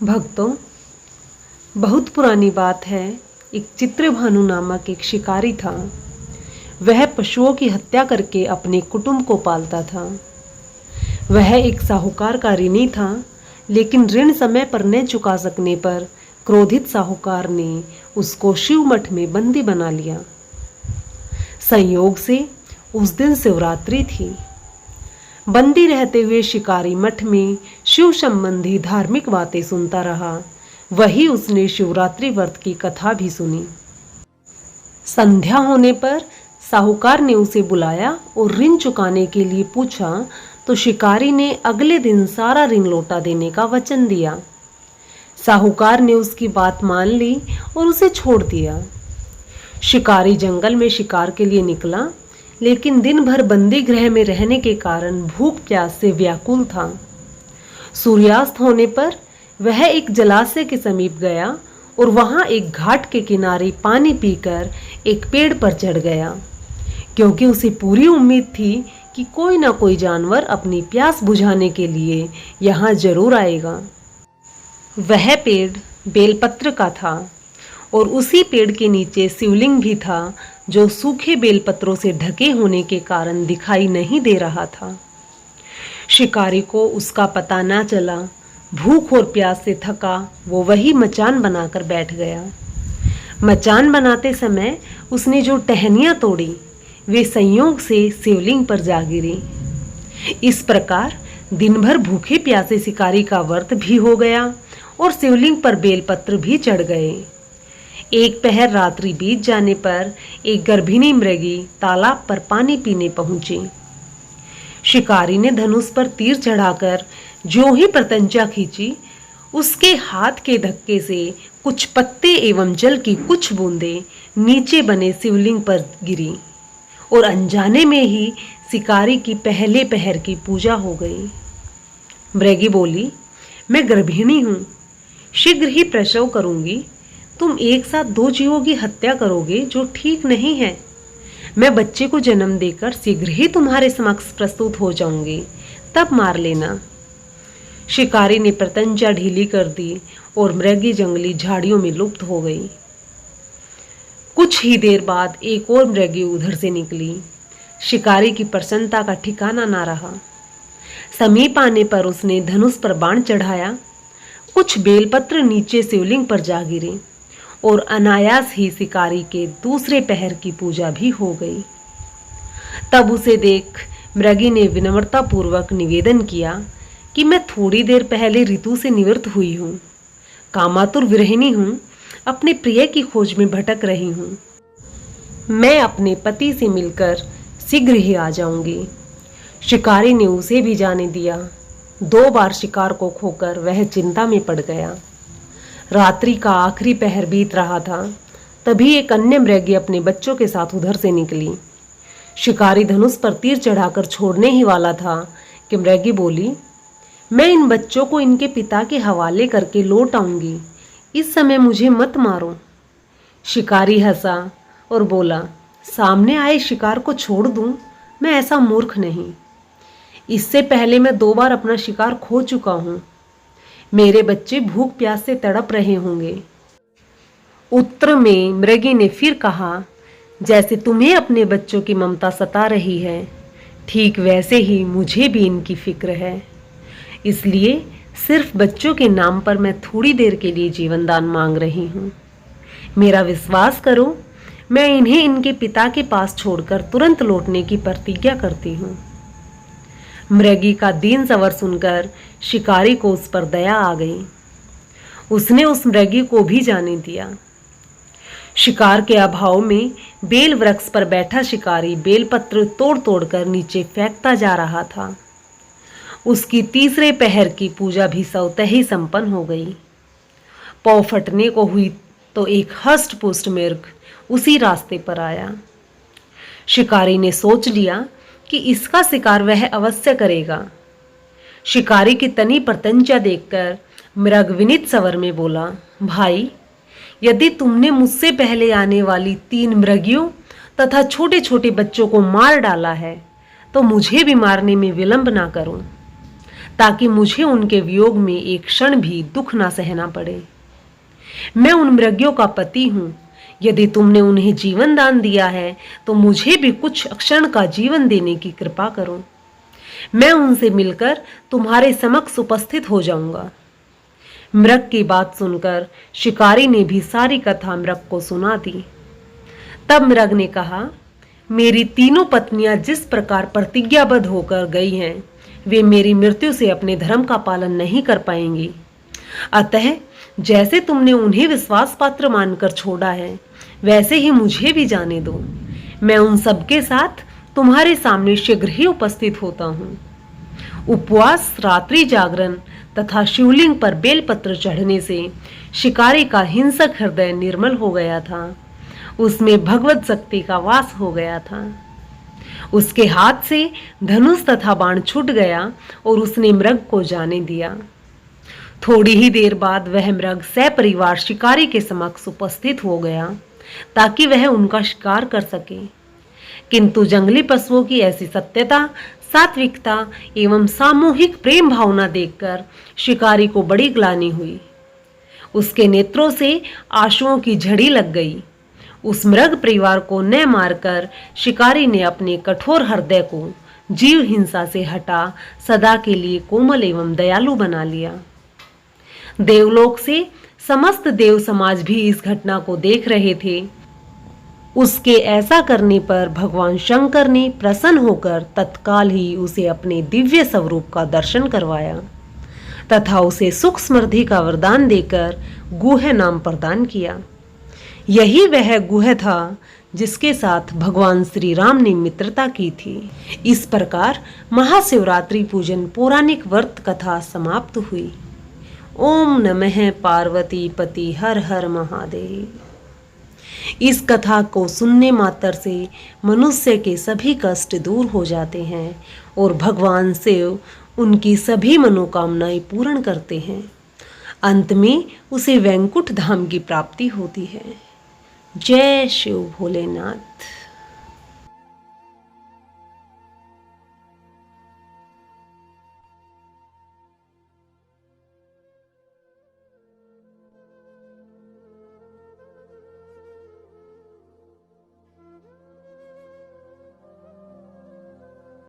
भक्तों, बहुत पुरानी बात है। एक चित्रभानु नामक एक शिकारी था। वह पशुओं की हत्या करके अपने कुटुंब को पालता था। वह एक साहूकार का ऋणी था, लेकिन ऋण समय पर न चुका सकने पर क्रोधित साहूकार ने उसको शिव मठ में बंदी बना लिया। संयोग से उस दिन शिवरात्रि थी। बंदी रहते हुए शिकारी मठ में शिव संबंधी धार्मिक बातें सुनता रहा। वही उसने शिवरात्रि व्रत की कथा भी सुनी। संध्या होने पर साहूकार ने उसे बुलाया और ऋण चुकाने के लिए पूछा, तो शिकारी ने अगले दिन सारा ऋण लौटा देने का वचन दिया। साहूकार ने उसकी बात मान ली और उसे छोड़ दिया। शिकारी जंगल में शिकार के लिए निकला, लेकिन दिन भर बंदी गृह में रहने के कारण भूख प्यास से व्याकुल था। सूर्यास्त होने पर वह एक जलाशय के समीप गया और वहां एक घाट के किनारे पानी पीकर एक पेड़ पर चढ़ गया, क्योंकि उसे पूरी उम्मीद थी कि कोई ना कोई जानवर अपनी प्यास बुझाने के लिए यहाँ जरूर आएगा। वह पेड़ बेलपत्र का था और उसी पेड़ के नीचे शिवलिंग भी था, जो सूखे बेलपत्रों से ढके होने के कारण दिखाई नहीं दे रहा था। शिकारी को उसका पता ना चला। भूख और प्यास से थका वो वही मचान बनाकर बैठ गया। मचान बनाते समय उसने जो टहनियाँ तोड़ी, वे संयोग से शिवलिंग पर जा गिरी। इस प्रकार दिन भर भूखे प्यासे शिकारी का व्रत भी हो गया और शिवलिंग पर बेलपत्र भी चढ़ गए। एक पहर रात्रि बीत जाने पर एक गर्भिणी मृगी तालाब पर पानी पीने पहुंची। शिकारी ने धनुष पर तीर चढ़ाकर जो ही प्रत्यंचा खींची, उसके हाथ के धक्के से कुछ पत्ते एवं जल की कुछ बूंदें नीचे बने शिवलिंग पर गिरी और अनजाने में ही शिकारी की पहले पहर की पूजा हो गई। मृगी बोली, मैं गर्भिणी हूँ, शीघ्र ही प्रसव करूंगी। तुम एक साथ दो जीवों की हत्या करोगे, जो ठीक नहीं है। मैं बच्चे को जन्म देकर शीघ्र ही तुम्हारे समक्ष प्रस्तुत हो जाऊंगी, तब मार लेना। शिकारी ने प्रत्यंचा ढीली कर दी और मृगी जंगली झाड़ियों में लुप्त हो गई। कुछ ही देर बाद एक और मृगी उधर से निकली। शिकारी की प्रसन्नता का ठिकाना ना रहा। समीप आने पर उसने धनुष पर बाण चढ़ाया। कुछ बेलपत्र नीचे शिवलिंग पर जा गिरे और अनायास ही शिकारी के दूसरे पहर की पूजा भी हो गई। तब उसे देख मृगी ने विनम्रतापूर्वक निवेदन किया कि मैं थोड़ी देर पहले ऋतु से निवृत्त हुई हूँ, कामातुर विरहिणी हूँ, अपने प्रिय की खोज में भटक रही हूँ। मैं अपने पति से मिलकर शीघ्र ही आ जाऊंगी। शिकारी ने उसे भी जाने दिया। 2 बार शिकार को खोकर वह चिंता में पड़ गया। रात्रि का आखिरी पहर बीत रहा था। तभी एक अन्य मृगी अपने बच्चों के साथ उधर से निकली। शिकारी धनुष पर तीर चढ़ाकर छोड़ने ही वाला था कि मृगी बोली, मैं इन बच्चों को इनके पिता के हवाले करके लौट आऊंगी, इस समय मुझे मत मारो। शिकारी हंसा और बोला, सामने आए शिकार को छोड़ दूं? मैं ऐसा मूर्ख नहीं। इससे पहले मैं 2 बार अपना शिकार खो चुका हूं। मेरे बच्चे भूख प्यास से तड़प रहे होंगे। उत्तर में मृगी ने फिर कहा, जैसे तुम्हें अपने बच्चों की ममता सता रही है, ठीक वैसे ही मुझे भी इनकी फिक्र है। इसलिए सिर्फ बच्चों के नाम पर मैं थोड़ी देर के लिए जीवन दान मांग रही हूँ। मेरा विश्वास करो, मैं इन्हें इनके पिता के पास छोड़कर तुरंत लौटने की प्रतिज्ञा करती हूँ। मृगी का दीन सवर सुनकर शिकारी को उस पर दया आ गई। उसने उस मृगी को भी जाने दिया। शिकार के अभाव में बेल वृक्ष पर बैठा शिकारी बेलपत्र तोड़ तोड़कर नीचे फेंकता जा रहा था। उसकी तीसरे पहर की पूजा भी स्वतः ही संपन्न हो गई। पौ फटने को हुई तो एक हष्ट पुष्ट मृग उसी रास्ते पर आया। शिकारी ने सोच लिया कि इसका शिकार वह अवश्य करेगा। शिकारी की तनी प्रत्यंचा देखकर मृग विनीत स्वर में बोला, भाई, यदि तुमने मुझसे पहले आने वाली 3 मृगियों तथा छोटे छोटे बच्चों को मार डाला है, तो मुझे भी मारने में विलंब ना करो। ताकि मुझे उनके वियोग में एक क्षण भी दुख ना सहना पड़े। मैं उन मृग्यों का पति हूं। यदि तुमने उन्हें जीवन दान दिया है तो मुझे भी कुछ क्षण का जीवन देने की कृपा करो। मैं उनसे मिलकर तुम्हारे समक्ष उपस्थित हो जाऊंगा। मृग की बात सुनकर शिकारी ने भी सारी कथा मृग को सुना दी। तब मृग ने कहा, मेरी तीनों पत्नियां जिस प्रकार प्रतिज्ञाबद्ध होकर गई हैं, वे मेरी मृत्यु से अपने धर्म का पालन नहीं कर पाएंगी। अतः जैसे तुमने उन्हें विश्वास पात्र मानकर छोड़ा है, वैसे ही मुझे भी जाने दो। मैं उन सबके साथ तुम्हारे सामने शीघ्र ही उपस्थित होता हूँ। उपवास, रात्रि जागरण तथा शिवलिंग पर बेलपत्र चढ़ने से शिकारी का हिंसक हृदय निर्मल हो गया था। उसमें भगवत शक्ति का वास हो गया था। उसके हाथ से धनुष तथा बाण छूट गया और उसने मृग को जाने दिया। थोड़ी ही देर बाद वह मृग सपरिवार शिकारी के समक्ष उपस्थित हो गया ताकि वह उनका शिकार कर सके। किंतु जंगली पशुओं की ऐसी सत्यता, सात्विकता एवं सामूहिक प्रेम भावना देखकर शिकारी को बड़ी ग्लानि हुई। उसके नेत्रों से आंसुओं की झड़ी लग गई। उस मृग परिवार को न मारकर शिकारी ने अपने कठोर हृदय को जीव हिंसा से हटा सदा के लिए कोमल एवं दयालु बना लिया। देवलोक से समस्त देव समाज भी इस घटना को देख रहे थे। उसके ऐसा करने पर भगवान शंकर ने प्रसन्न होकर तत्काल ही उसे अपने दिव्य स्वरूप का दर्शन करवाया तथा उसे सुख समृद्धि का वरदान देकर गुह नाम प्रदान किया। यही वह गुह था जिसके साथ भगवान श्री राम ने मित्रता की थी। इस प्रकार महाशिवरात्रि पूजन पौराणिक व्रत कथा समाप्त हुई। ओम नमः पार्वती पति हर हर महादेव। इस कथा को सुनने मात्र से मनुष्य के सभी कष्ट दूर हो जाते हैं और भगवान शिव उनकी सभी मनोकामनाएं पूर्ण करते हैं। अंत में उसे वैकुंठ धाम की प्राप्ति होती है। जय शिव भोलेनाथ।